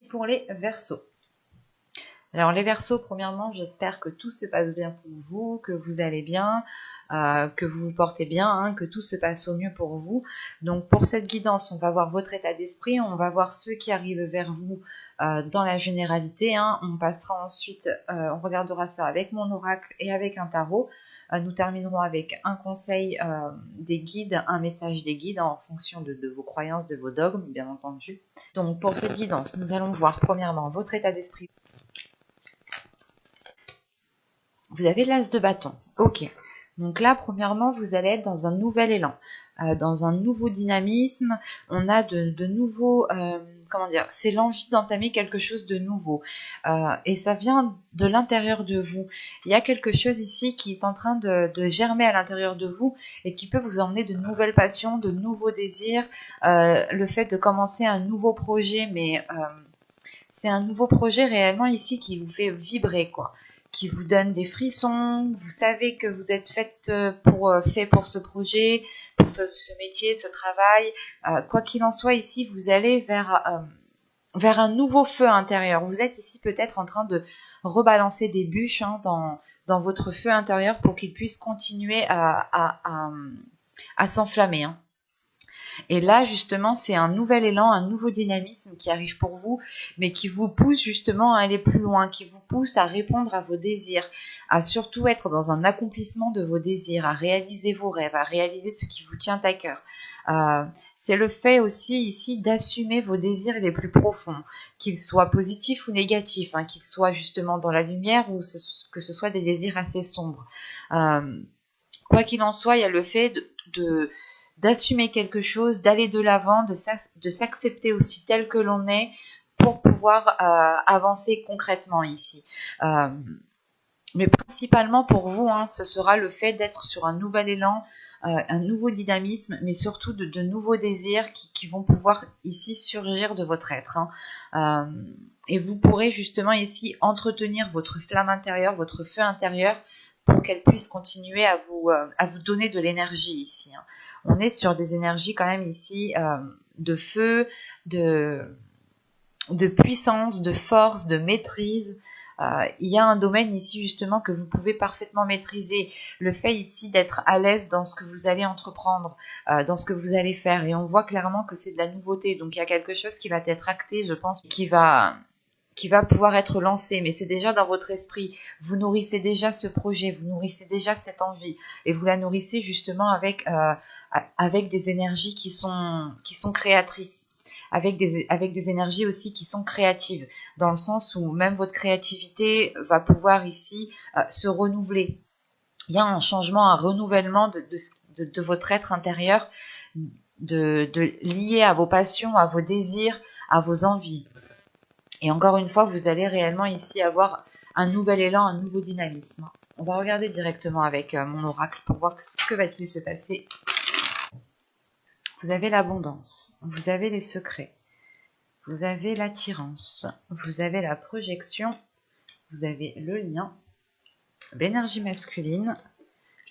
Pour les Verseaux. Alors les Verseaux, premièrement, j'espère que tout se passe bien pour vous, que vous allez bien, que vous vous portez bien, hein, que tout se passe au mieux pour vous. Donc pour cette guidance, on va voir votre état d'esprit, on va voir ceux qui arrivent vers vous dans la généralité. Hein. On passera ensuite, on regardera ça avec mon oracle et avec un tarot. Nous terminerons avec un conseil des guides, un message des guides en fonction de vos croyances, de vos dogmes, bien entendu. Donc pour cette guidance, nous allons voir premièrement votre état d'esprit. Vous avez l'as de bâton. Ok. Donc là, premièrement, vous allez être dans un nouvel élan, dans un nouveau dynamisme. On a de nouveaux... comment dire, c'est l'envie d'entamer quelque chose de nouveau. Et ça vient de l'intérieur de vous. Il y a quelque chose ici qui est en train de germer à l'intérieur de vous et qui peut vous emmener de nouvelles passions, de nouveaux désirs. Le fait de commencer un nouveau projet, mais c'est un nouveau projet réellement ici qui vous fait vibrer, quoi. Qui vous donne des frissons, vous savez que vous êtes fait pour ce projet, pour ce métier, ce travail. Quoi qu'il en soit, ici, vous allez vers un nouveau feu intérieur. Vous êtes ici peut-être en train de rebalancer des bûches dans votre feu intérieur pour qu'il puisse continuer à s'enflammer. Hein. Et là, justement, c'est un nouvel élan, un nouveau dynamisme qui arrive pour vous, mais qui vous pousse justement à aller plus loin, qui vous pousse à répondre à vos désirs, à surtout être dans un accomplissement de vos désirs, à réaliser vos rêves, à réaliser ce qui vous tient à cœur. C'est le fait aussi ici d'assumer vos désirs les plus profonds, qu'ils soient positifs ou négatifs, hein, qu'ils soient justement dans la lumière ou que ce soit des désirs assez sombres. Quoi qu'il en soit, il y a le fait d'assumer quelque chose, d'aller de l'avant, de s'accepter aussi tel que l'on est pour pouvoir avancer concrètement ici. Mais principalement pour vous, hein, ce sera le fait d'être sur un nouvel élan, un nouveau dynamisme, mais surtout de nouveaux désirs qui vont pouvoir ici surgir de votre être. Hein. Et vous pourrez justement ici entretenir votre flamme intérieure, votre feu intérieur, pour qu'elle puisse continuer à vous donner de l'énergie ici. Hein. On est sur des énergies quand même ici de feu, de puissance, de force, de maîtrise. Il y a un domaine ici justement que vous pouvez parfaitement maîtriser. Le fait ici d'être à l'aise dans ce que vous allez entreprendre, dans ce que vous allez faire. Et on voit clairement que c'est de la nouveauté. Donc il y a quelque chose qui va être acté, je pense, qui va pouvoir être lancé, mais c'est déjà dans votre esprit. Vous nourrissez déjà ce projet, vous nourrissez déjà cette envie, et vous la nourrissez justement avec des énergies qui sont créatrices, avec des énergies aussi qui sont créatives, dans le sens où même votre créativité va pouvoir ici se renouveler. Il y a un changement, un renouvellement de votre être intérieur, lié à vos passions, à vos désirs, à vos envies. Et encore une fois, vous allez réellement ici avoir un nouvel élan, un nouveau dynamisme. On va regarder directement avec mon oracle pour voir ce que va-t-il se passer. Vous avez l'abondance, vous avez les secrets, vous avez l'attirance, vous avez la projection, vous avez le lien, l'énergie masculine,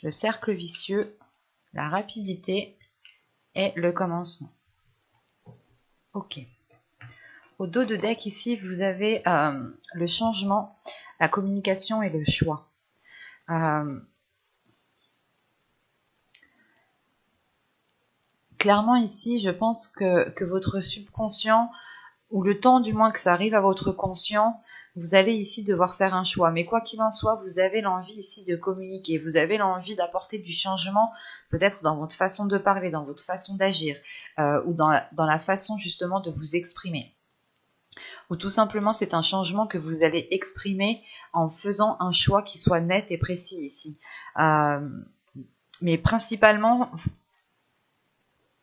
le cercle vicieux, la rapidité et le commencement. Ok. Au dos de deck ici, vous avez le changement, la communication et le choix. Clairement ici, je pense que votre subconscient, ou le temps du moins que ça arrive à votre conscient, vous allez ici devoir faire un choix. Mais quoi qu'il en soit, vous avez l'envie ici de communiquer, vous avez l'envie d'apporter du changement, peut-être dans votre façon de parler, dans votre façon d'agir, ou dans la façon justement de vous exprimer. Ou tout simplement c'est un changement que vous allez exprimer en faisant un choix qui soit net et précis ici. Mais principalement,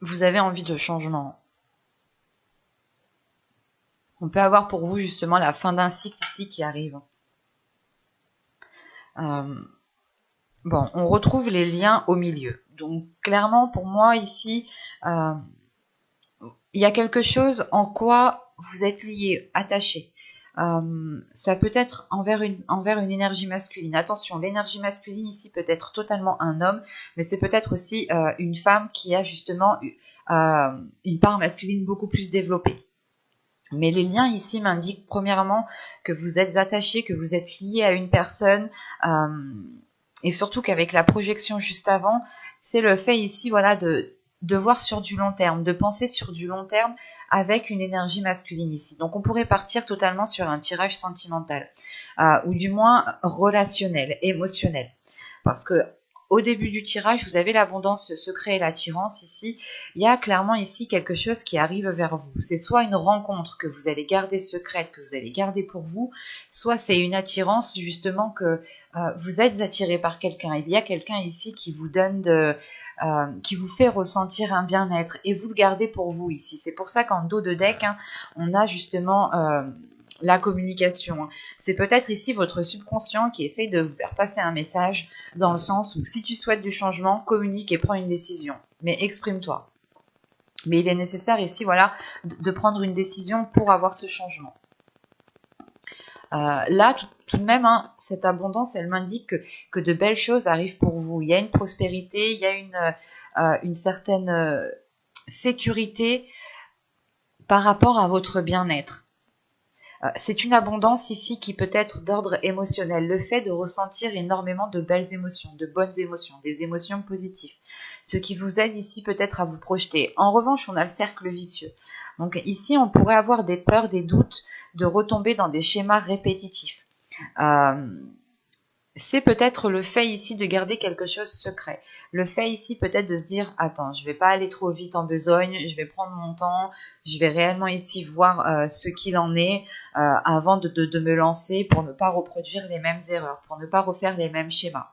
vous avez envie de changement. On peut avoir pour vous justement la fin d'un cycle ici qui arrive. Bon, on retrouve les liens au milieu. Donc clairement pour moi ici, il y a quelque chose en quoi vous êtes lié, attaché. Ça peut être envers une énergie masculine. Attention, l'énergie masculine ici peut être totalement un homme, mais c'est peut-être aussi une femme qui a justement une part masculine beaucoup plus développée. Mais les liens ici m'indiquent premièrement que vous êtes attaché, que vous êtes lié à une personne, et surtout qu'avec la projection juste avant, c'est le fait ici, voilà, de voir sur du long terme, de penser sur du long terme avec une énergie masculine ici. Donc on pourrait partir totalement sur un tirage sentimental, ou du moins relationnel, émotionnel. Parce que au début du tirage, vous avez l'abondance, le secret et l'attirance ici. Il y a clairement ici quelque chose qui arrive vers vous. C'est soit une rencontre que vous allez garder secrète, que vous allez garder pour vous, soit c'est une attirance justement que vous êtes attiré par quelqu'un. Il y a quelqu'un ici qui vous donne qui vous fait ressentir un bien-être et vous le gardez pour vous ici. C'est pour ça qu'en dos de deck, hein, on a justement la communication. C'est peut-être ici votre subconscient qui essaye de vous faire passer un message dans le sens où si tu souhaites du changement, communique et prends une décision. Mais exprime-toi. Mais il est nécessaire ici, voilà, de prendre une décision pour avoir ce changement. Là, tout de même, hein, cette abondance, elle m'indique que de belles choses arrivent pour vous. Il y a une prospérité, il y a une certaine sécurité par rapport à votre bien-être. C'est une abondance ici qui peut être d'ordre émotionnel, le fait de ressentir énormément de belles émotions, de bonnes émotions, des émotions positives, ce qui vous aide ici peut-être à vous projeter. En revanche, on a le cercle vicieux. Donc ici, on pourrait avoir des peurs, des doutes de retomber dans des schémas répétitifs. C'est peut-être le fait ici de garder quelque chose secret. Le fait ici peut-être de se dire, attends, je vais pas aller trop vite en besogne, je vais prendre mon temps, je vais réellement ici voir ce qu'il en est avant de me lancer pour ne pas reproduire les mêmes erreurs, pour ne pas refaire les mêmes schémas.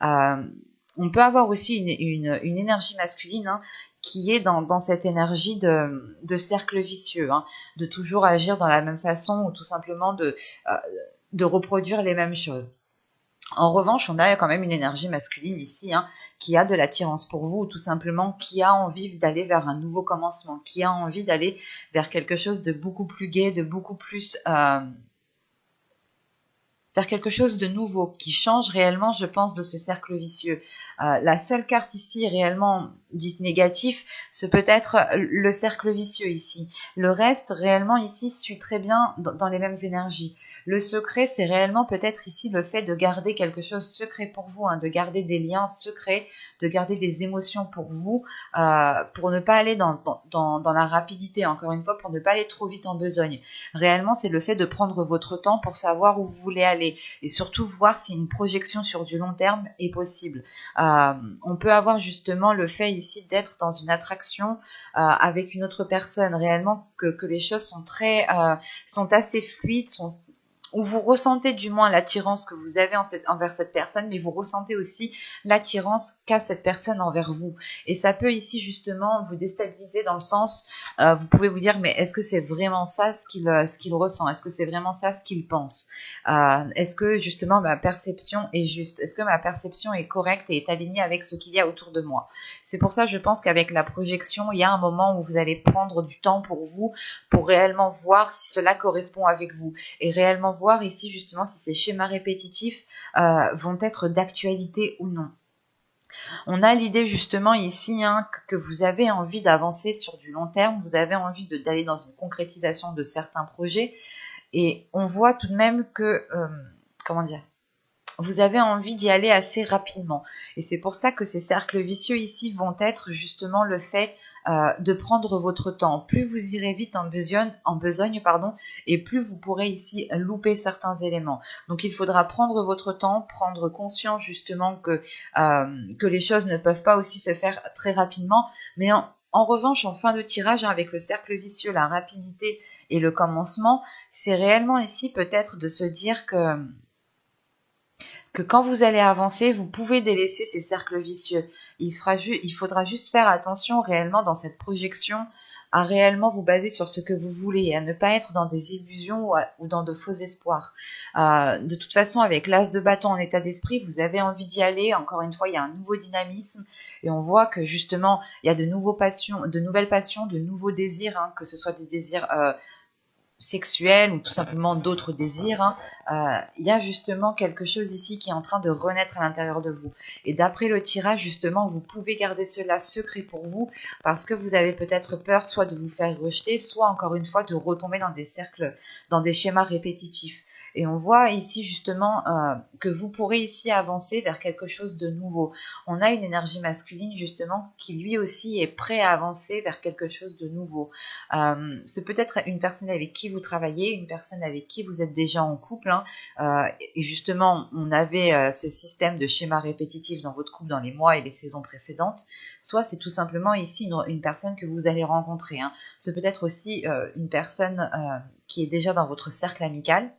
On peut avoir aussi une énergie masculine, hein, qui est dans cette énergie de cercle vicieux, hein, de toujours agir dans la même façon ou tout simplement de reproduire les mêmes choses. En revanche, on a quand même une énergie masculine ici, hein, qui a de l'attirance pour vous, ou tout simplement qui a envie d'aller vers un nouveau commencement, qui a envie d'aller vers quelque chose de beaucoup plus gai, de beaucoup plus vers quelque chose de nouveau, qui change réellement, je pense, de ce cercle vicieux. La seule carte ici réellement dite négative, c'est peut-être le cercle vicieux ici. Le reste, réellement, ici, suit très bien dans les mêmes énergies. Le secret, c'est réellement peut-être ici le fait de garder quelque chose secret pour vous, hein, de garder des liens secrets, de garder des émotions pour vous, pour ne pas aller dans la rapidité, encore une fois, pour ne pas aller trop vite en besogne. Réellement, c'est le fait de prendre votre temps pour savoir où vous voulez aller et surtout voir si une projection sur du long terme est possible. On peut avoir justement le fait ici d'être dans une attraction avec une autre personne, réellement que les choses sont assez fluides, où vous ressentez du moins l'attirance que vous avez envers cette personne, mais vous ressentez aussi l'attirance qu'a cette personne envers vous. Et ça peut ici justement vous déstabiliser dans le sens, vous pouvez vous dire, mais est-ce que c'est vraiment ça ce qu'il ressent? Est-ce que c'est vraiment ça ce qu'il pense? Est-ce que justement ma perception est juste? Est-ce que ma perception est correcte et est alignée avec ce qu'il y a autour de moi? C'est pour ça, je pense qu'avec la projection, il y a un moment où vous allez prendre du temps pour vous, pour réellement voir si cela correspond avec vous et réellement voir ici justement si ces schémas répétitifs vont être d'actualité ou non. On a l'idée justement ici, hein, que vous avez envie d'avancer sur du long terme, vous avez envie d'aller dans une concrétisation de certains projets et on voit tout de même que, comment dire, vous avez envie d'y aller assez rapidement. Et c'est pour ça que ces cercles vicieux ici vont être justement le fait de prendre votre temps. Plus vous irez vite en besogne, et plus vous pourrez ici louper certains éléments. Donc il faudra prendre votre temps, prendre conscience justement que les choses ne peuvent pas aussi se faire très rapidement. Mais en revanche, en fin de tirage, hein, avec le cercle vicieux, la rapidité et le commencement, c'est réellement ici peut-être de se dire que quand vous allez avancer, vous pouvez délaisser ces cercles vicieux. Il faudra juste faire attention réellement dans cette projection à réellement vous baser sur ce que vous voulez et à ne pas être dans des illusions ou dans de faux espoirs. De toute façon, avec l'as de bâton en état d'esprit, vous avez envie d'y aller. Encore une fois, il y a un nouveau dynamisme et on voit que justement, il y a de nouvelles passions, de nouveaux désirs, hein, que ce soit des désirs sexuels ou tout simplement d'autres désirs, hein, il y a justement quelque chose ici qui est en train de renaître à l'intérieur de vous. Et d'après le tirage, justement, vous pouvez garder cela secret pour vous parce que vous avez peut-être peur soit de vous faire rejeter, soit encore une fois de retomber dans des cercles, dans des schémas répétitifs. Et on voit ici justement que vous pourrez ici avancer vers quelque chose de nouveau. On a une énergie masculine justement qui lui aussi est prêt à avancer vers quelque chose de nouveau. C'est peut-être une personne avec qui vous travaillez, une personne avec qui vous êtes déjà en couple. Hein, et justement, on avait ce système de schéma répétitif dans votre couple dans les mois et les saisons précédentes. Soit c'est tout simplement ici une personne que vous allez rencontrer. Hein. C'est peut-être aussi une personne qui est déjà dans votre cercle amical.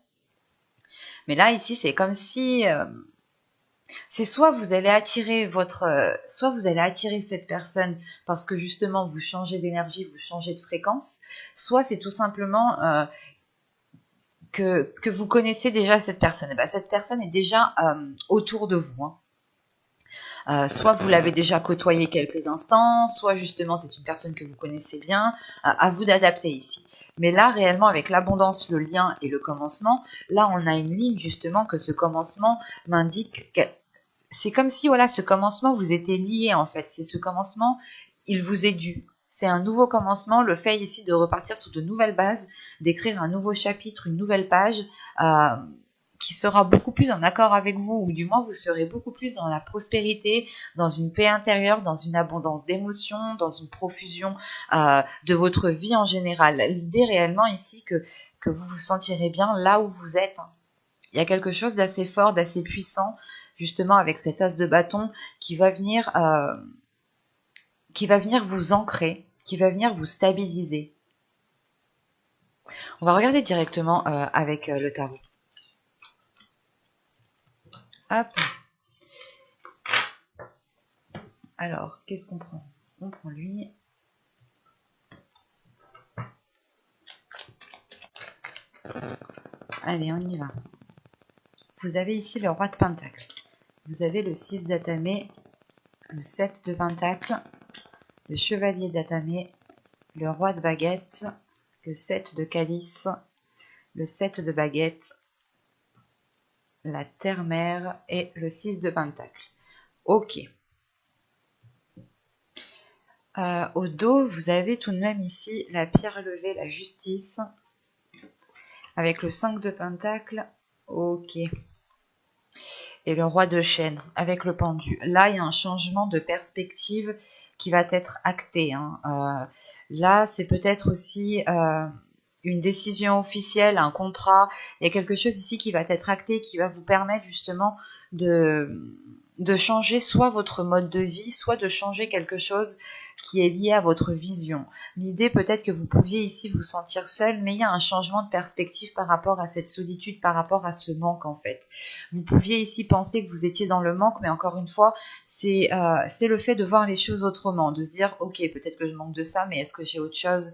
Mais là, ici, c'est comme si c'est soit vous allez attirer soit vous allez attirer cette personne parce que justement vous changez d'énergie, vous changez de fréquence, soit c'est tout simplement que vous connaissez déjà cette personne. Et bien, cette personne est déjà autour de vous. Hein. Soit vous l'avez déjà côtoyé quelques instants, soit justement c'est une personne que vous connaissez bien. À vous d'adapter ici. Mais là, réellement, avec l'abondance, le lien et le commencement, là, on a une ligne justement que ce commencement m'indique que c'est comme si, voilà, ce commencement vous était lié en fait. C'est ce commencement, il vous est dû. C'est un nouveau commencement, le fait ici de repartir sur de nouvelles bases, d'écrire un nouveau chapitre, une nouvelle page, qui sera beaucoup plus en accord avec vous, ou du moins vous serez beaucoup plus dans la prospérité, dans une paix intérieure, dans une abondance d'émotions, dans une profusion de votre vie en général. L'idée réellement ici que vous vous sentirez bien là où vous êtes. Hein. Il y a quelque chose d'assez fort, d'assez puissant, justement avec cet as de bâton qui va venir vous ancrer, qui va venir vous stabiliser. On va regarder directement avec le tarot. Hop. Alors, qu'est-ce qu'on prend? On prend lui. Allez, on y va. Vous avez ici le roi de Pentacle. Vous avez le 6 d'atamé, le 7 de Pentacle, le chevalier d'atamé, le roi de baguette, le 7 de calice, le 7 de baguette, la terre-mère et le 6 de Pentacle. Ok. Au dos, vous avez tout de même ici la pierre levée, la justice, avec le 5 de Pentacle. Ok. Et le roi de chêne, avec le pendu. Là, il y a un changement de perspective qui va être acté. Hein. Là, c'est peut-être aussi une décision officielle, un contrat. Il y a quelque chose ici qui va être acté, qui va vous permettre justement de changer soit votre mode de vie, soit de changer quelque chose qui est lié à votre vision. L'idée peut-être que vous pouviez ici vous sentir seul, mais il y a un changement de perspective par rapport à cette solitude, par rapport à ce manque en fait. Vous pouviez ici penser que vous étiez dans le manque, mais encore une fois, c'est le fait de voir les choses autrement, de se dire ok, peut-être que je manque de ça, mais est-ce que j'ai autre chose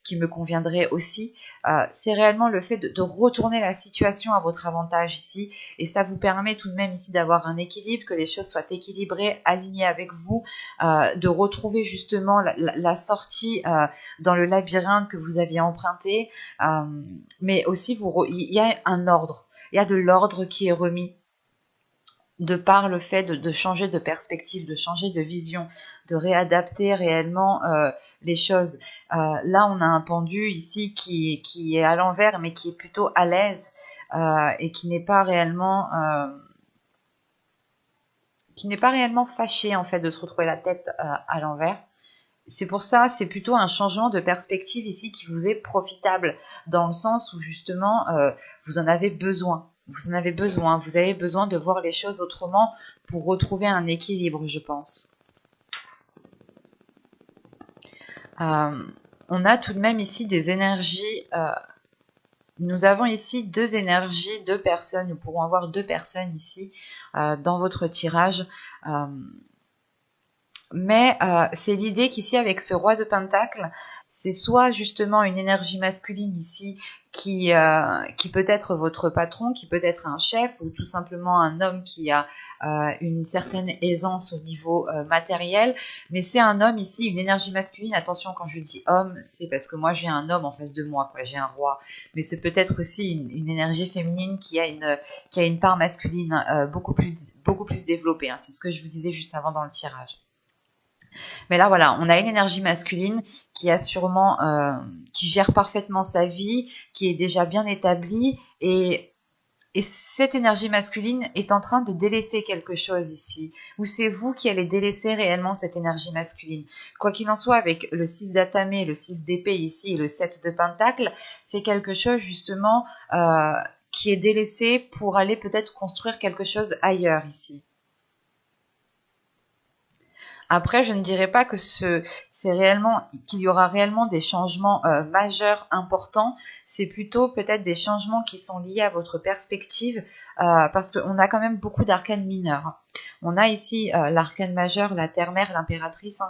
qui me conviendrait aussi. C'est réellement le fait de retourner la situation à votre avantage ici, et ça vous permet tout de même ici d'avoir un équilibre, que les choses soient équilibrées, alignées avec vous, de retrouver justement la sortie dans le labyrinthe que vous aviez emprunté, mais aussi il y a un ordre, il y a de l'ordre qui est remis de par le fait de changer de perspective, de changer de vision, de réadapter réellement les choses. Là, on a un pendu ici qui est à l'envers, mais qui est plutôt à l'aise et qui n'est pas réellement fâché en fait de se retrouver la tête à l'envers. C'est pour ça, c'est plutôt un changement de perspective ici qui vous est profitable, dans le sens où justement vous en avez besoin. Vous avez besoin de voir les choses autrement pour retrouver un équilibre, je pense. On a tout de même ici des énergies. Nous avons ici deux énergies, deux personnes. Nous pourrons avoir deux personnes ici dans votre tirage. Mais c'est l'idée qu'ici, avec ce roi de Pentacle, c'est soit justement une énergie masculine ici qui peut être votre patron, qui peut être un chef ou tout simplement un homme qui a une certaine aisance au niveau matériel, mais c'est un homme ici, une énergie masculine. Attention, quand je dis homme, c'est parce que moi j'ai un homme en face de moi, quoi, j'ai un roi, mais c'est peut-être aussi une énergie féminine qui a une part masculine beaucoup plus développée, hein. C'est ce que je vous disais juste avant dans le tirage. Mais là, voilà, on a une énergie masculine qui a sûrement, qui gère parfaitement sa vie, qui est déjà bien établie, et cette énergie masculine est en train de délaisser quelque chose ici, ou c'est vous qui allez délaisser réellement cette énergie masculine. Quoi qu'il en soit, avec le 6 d'atamé, le 6 d'épée ici et le 7 de pentacle, c'est quelque chose justement qui est délaissé pour aller peut-être construire quelque chose ailleurs ici. Après, je ne dirais pas que qu'il y aura réellement des changements majeurs importants. C'est plutôt peut-être des changements qui sont liés à votre perspective, parce qu'on a quand même beaucoup d'arcanes mineurs. On a ici l'arcane majeur, la terre-mère, l'impératrice,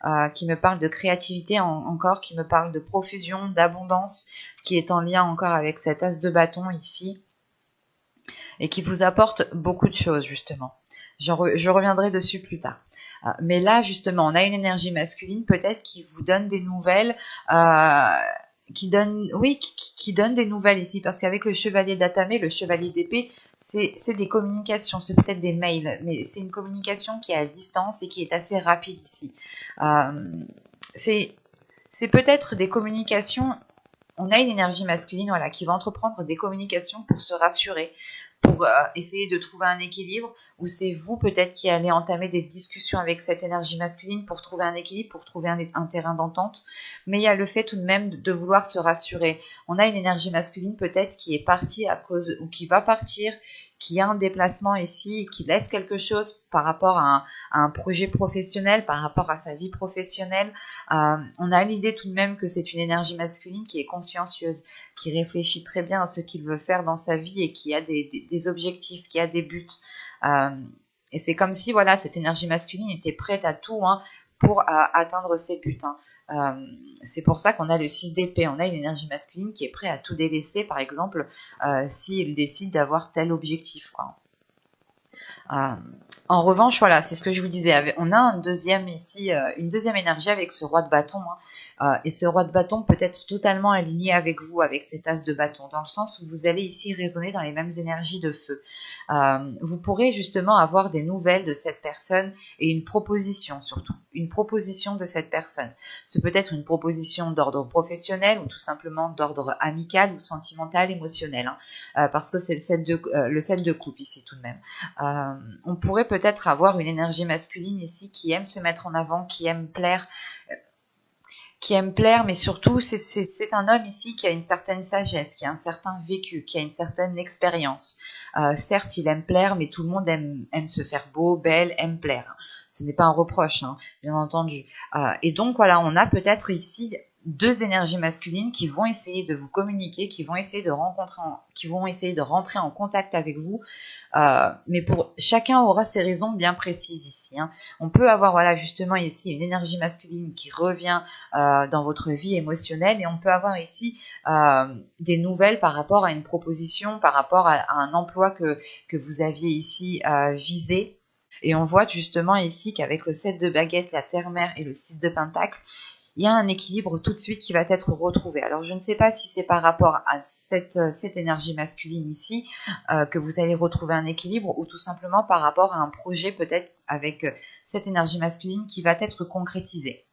hein, qui me parle de créativité encore, qui me parle de profusion, d'abondance, qui est en lien encore avec cet as de bâton ici, et qui vous apporte beaucoup de choses justement. Je reviendrai dessus plus tard. Mais là, justement, on a une énergie masculine peut-être qui vous donne des nouvelles, qui donne des nouvelles ici, parce qu'avec le chevalier d'atamé, le chevalier d'épée, c'est des communications, c'est peut-être des mails, mais c'est une communication qui est à distance et qui est assez rapide ici. C'est peut-être des communications. On a une énergie masculine, voilà, qui va entreprendre des communications pour se rassurer, pour essayer de trouver un équilibre, ou c'est vous peut-être qui allez entamer des discussions avec cette énergie masculine pour trouver un équilibre, pour trouver un terrain d'entente. Mais il y a le fait tout de même de vouloir se rassurer. On a une énergie masculine peut-être qui est partie à cause, ou qui va partir, qui a un déplacement ici, qui laisse quelque chose par rapport à un projet professionnel, par rapport à sa vie professionnelle. On a l'idée tout de même que c'est une énergie masculine qui est consciencieuse, qui réfléchit très bien à ce qu'il veut faire dans sa vie et qui a des objectifs, qui a des buts. Et c'est comme si voilà, cette énergie masculine était prête à tout, hein, pour atteindre ses buts, hein. C'est pour ça qu'on a le 6 d'épée. On a une énergie masculine qui est prête à tout délaisser, par exemple, s'il décide d'avoir tel objectif, quoi. En revanche, voilà, c'est ce que je vous disais. On a une deuxième énergie avec ce roi de bâton, hein. Et ce roi de bâton peut être totalement aligné avec vous, avec cet as de bâton, dans le sens où vous allez ici résonner dans les mêmes énergies de feu. Vous pourrez justement avoir des nouvelles de cette personne et une proposition surtout, une proposition de cette personne. C'est peut-être une proposition d'ordre professionnel ou tout simplement d'ordre amical ou sentimental, émotionnel, hein, parce que c'est le 7 de coupe ici tout de même. On pourrait peut-être avoir une énergie masculine ici qui aime se mettre en avant, qui aime plaire, mais surtout c'est un homme ici qui a une certaine sagesse, qui a un certain vécu, qui a une certaine expérience. Certes, il aime plaire, mais tout le monde aime se faire beau, belle, aime plaire. Ce n'est pas un reproche, hein, bien entendu. Et donc voilà, on a peut-être ici deux énergies masculines qui vont essayer de vous communiquer, qui vont essayer de rentrer en contact avec vous. Mais pour chacun aura ses raisons bien précises ici, hein. On peut avoir voilà justement ici une énergie masculine qui revient dans votre vie émotionnelle, et on peut avoir ici des nouvelles par rapport à une proposition, par rapport à un emploi que vous aviez ici visé. Et on voit justement ici qu'avec le 7 de baguette, la terre-mère et le 6 de pentacle, il y a un équilibre tout de suite qui va être retrouvé. Alors je ne sais pas si c'est par rapport à cette énergie masculine ici que vous allez retrouver un équilibre, ou tout simplement par rapport à un projet peut-être avec cette énergie masculine qui va être concrétisé.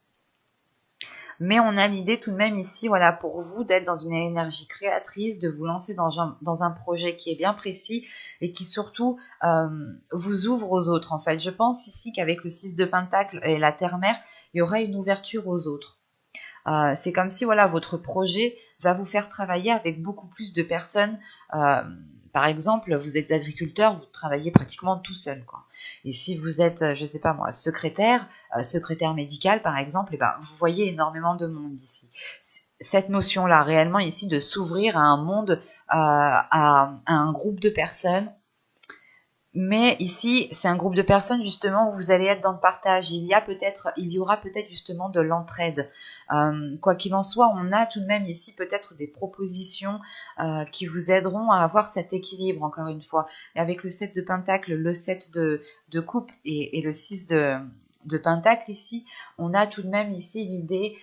Mais on a l'idée tout de même ici, voilà, pour vous d'être dans une énergie créatrice, de vous lancer dans un projet qui est bien précis et qui surtout vous ouvre aux autres, en fait. Je pense ici qu'avec le 6 de pentacle et la terre-mère, il y aura une ouverture aux autres. C'est comme si voilà, votre projet va vous faire travailler avec beaucoup plus de personnes. Par exemple, vous êtes agriculteur, vous travaillez pratiquement tout seul, quoi. Et si vous êtes, je sais pas moi, secrétaire médical par exemple, et ben, vous voyez énormément de monde ici. Cette notion-là, réellement ici, de s'ouvrir à un monde, à un groupe de personnes, Mais ici, c'est un groupe de personnes justement où vous allez être dans le partage. Il y aura peut-être justement de l'entraide. Quoi qu'il en soit, on a tout de même ici peut-être des propositions qui vous aideront à avoir cet équilibre, encore une fois. Et avec le 7 de Pentacle, le 7 de coupe et le 6 de Pentacle ici, on a tout de même ici l'idée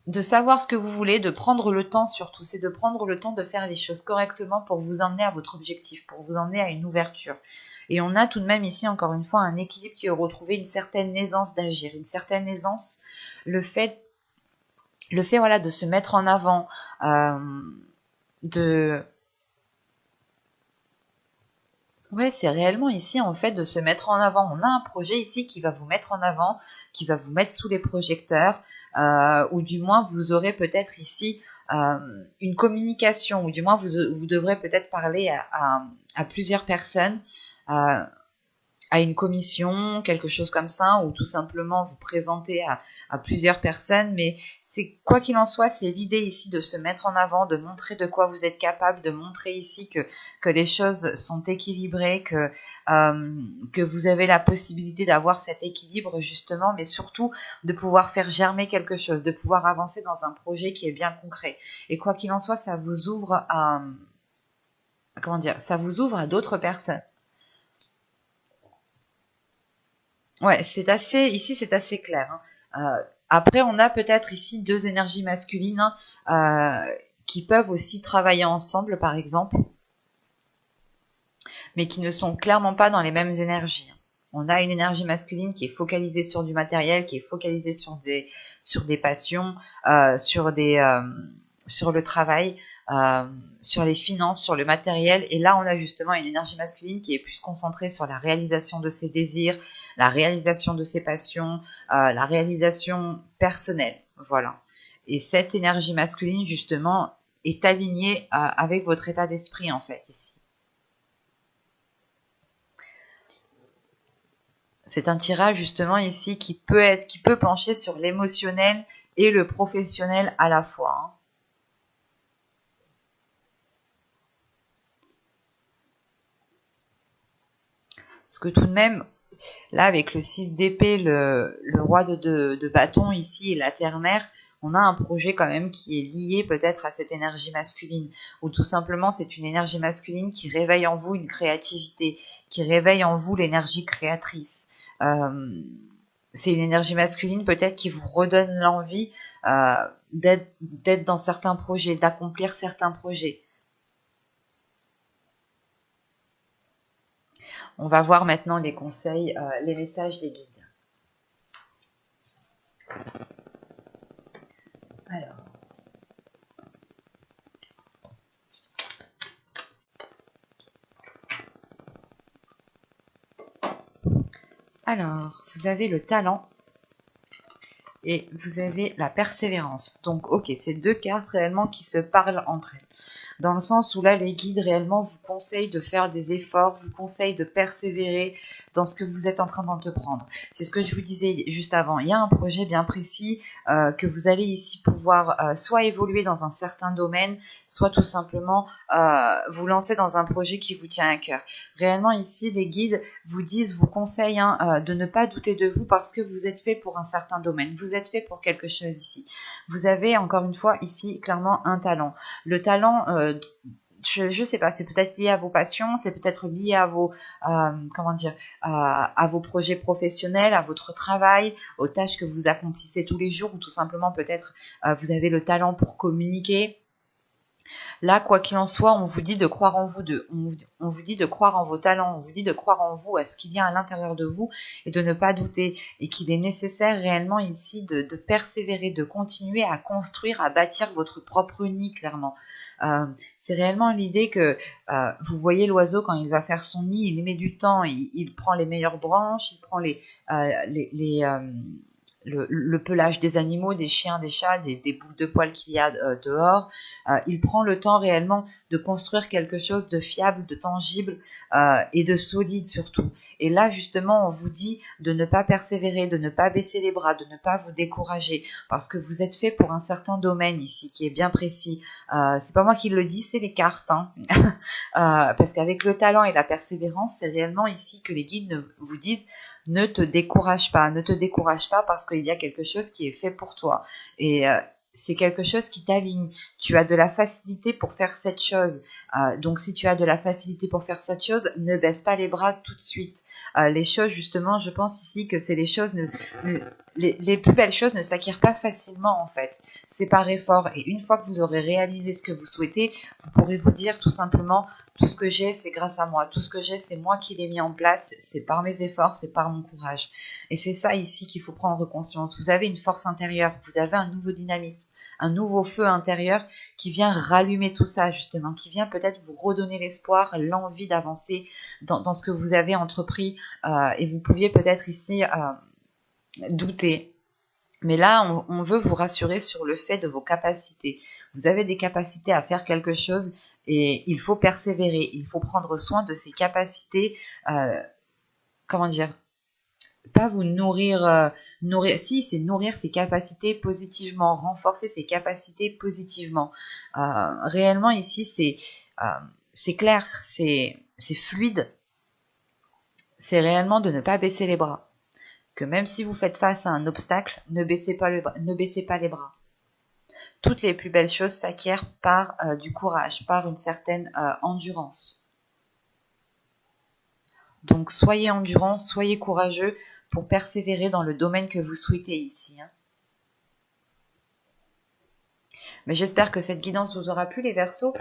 de savoir ce que vous voulez, de prendre le temps surtout, c'est de prendre le temps de faire les choses correctement pour vous emmener à votre objectif, pour vous emmener à une ouverture. Et on a tout de même ici, encore une fois, un équilibre qui est retrouvé, une certaine aisance d'agir, une certaine aisance, le fait voilà, de se mettre en avant, de... Ouais, c'est réellement ici, en fait, de se mettre en avant. On a un projet ici qui va vous mettre en avant, qui va vous mettre sous les projecteurs, ou du moins vous aurez peut-être ici une communication, ou du moins vous devrez peut-être parler à plusieurs personnes, euh, à une commission, quelque chose comme ça, ou tout simplement vous présenter à plusieurs personnes. Mais c'est quoi qu'il en soit, c'est l'idée ici de se mettre en avant, de montrer de quoi vous êtes capable, de montrer ici que les choses sont équilibrées, que vous avez la possibilité d'avoir cet équilibre justement, mais surtout de pouvoir faire germer quelque chose, de pouvoir avancer dans un projet qui est bien concret. Et quoi qu'il en soit, ça vous ouvre à, comment dire, ça vous ouvre à d'autres personnes. Ouais, ici c'est assez clair, hein. Après, on a peut-être ici deux énergies masculines, hein, qui peuvent aussi travailler ensemble, par exemple, mais qui ne sont clairement pas dans les mêmes énergies. On a une énergie masculine qui est focalisée sur du matériel, qui est focalisée sur des passions, sur le travail, euh, sur les finances, sur le matériel. Et là, on a justement une énergie masculine qui est plus concentrée sur la réalisation de ses désirs, la réalisation de ses passions, la réalisation personnelle. Voilà. Et cette énergie masculine, justement, est alignée avec votre état d'esprit, en fait, ici. C'est un tirage justement ici qui peut pencher sur l'émotionnel et le professionnel à la fois, hein. Parce que tout de même, là avec le 6 d'épée, le roi de bâton ici et la terre-mère, on a un projet quand même qui est lié peut-être à cette énergie masculine, ou tout simplement c'est une énergie masculine qui réveille en vous une créativité, qui réveille en vous l'énergie créatrice. C'est une énergie masculine peut-être qui vous redonne l'envie d'être dans certains projets, d'accomplir certains projets. On va voir maintenant les conseils, les messages des guides. Alors, vous avez le talent et vous avez la persévérance. Donc, ok, c'est deux cartes réellement qui se parlent entre elles. Dans le sens où là, les guides réellement vous conseillent de faire des efforts, vous conseillent de persévérer dans ce que vous êtes en train d'entreprendre. C'est ce que je vous disais juste avant. Il y a un projet bien précis que vous allez ici pouvoir soit évoluer dans un certain domaine, soit tout simplement vous lancer dans un projet qui vous tient à cœur. Réellement ici, les guides vous conseillent de ne pas douter de vous parce que vous êtes fait pour un certain domaine. Vous êtes fait pour quelque chose ici. Vous avez encore une fois ici clairement un talent. Le talent, je sais pas, c'est peut-être lié à vos passions, c'est peut-être lié à vos, comment dire, à vos projets professionnels, à votre travail, aux tâches que vous accomplissez tous les jours, ou tout simplement peut-être vous avez le talent pour communiquer. Là, quoi qu'il en soit, on vous dit de croire en vous, on vous dit de croire en vos talents, on vous dit de croire en vous, à ce qu'il y a à l'intérieur de vous, et de ne pas douter, et qu'il est nécessaire réellement ici de persévérer, de continuer à construire, à bâtir votre propre nid, clairement. C'est réellement l'idée que vous voyez l'oiseau quand il va faire son nid, il met du temps, il prend les meilleures branches, il prend le pelage des animaux, des chiens, des chats, des boules de poils qu'il y a dehors. Il prend le temps réellement de construire quelque chose de fiable, de tangible et de solide surtout. Et là, justement, on vous dit de ne pas persévérer, de ne pas baisser les bras, de ne pas vous décourager, parce que vous êtes fait pour un certain domaine ici, qui est bien précis. C'est pas moi qui le dis, c'est les cartes. Hein. Parce qu'avec le talent et la persévérance, c'est réellement ici que les guides vous disent ne te décourage pas parce qu'il y a quelque chose qui est fait pour toi. Et c'est quelque chose qui t'aligne. Tu as de la facilité pour faire cette chose. Donc si tu as de la facilité pour faire cette chose, ne baisse pas les bras tout de suite. Les choses, justement, je pense ici que c'est les choses, les plus belles choses ne s'acquièrent pas facilement en fait. C'est par effort. Et une fois que vous aurez réalisé ce que vous souhaitez, vous pourrez vous dire tout simplement, tout ce que j'ai, c'est grâce à moi. Tout ce que j'ai, c'est moi qui l'ai mis en place. C'est par mes efforts, c'est par mon courage. Et c'est ça ici qu'il faut prendre conscience. Vous avez une force intérieure, vous avez un nouveau dynamisme, un nouveau feu intérieur qui vient rallumer tout ça justement, qui vient peut-être vous redonner l'espoir, l'envie d'avancer dans ce que vous avez entrepris. Et vous pouviez peut-être ici douter. Mais là, on veut vous rassurer sur le fait de vos capacités. Vous avez des capacités à faire quelque chose et il faut persévérer. Il faut prendre soin de ces capacités. Comment dire? Pas vous nourrir. Si, c'est nourrir ses capacités positivement, renforcer ses capacités positivement. Réellement ici, c'est clair, c'est fluide. C'est réellement de ne pas baisser les bras. Que même si vous faites face à un obstacle, ne baissez pas les bras. Toutes les plus belles choses s'acquièrent par du courage, par une certaine endurance. Donc soyez endurant, soyez courageux pour persévérer dans le domaine que vous souhaitez ici. Hein. Mais j'espère que cette guidance vous aura plu les Verseaux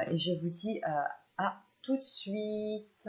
et je vous dis à tout de suite.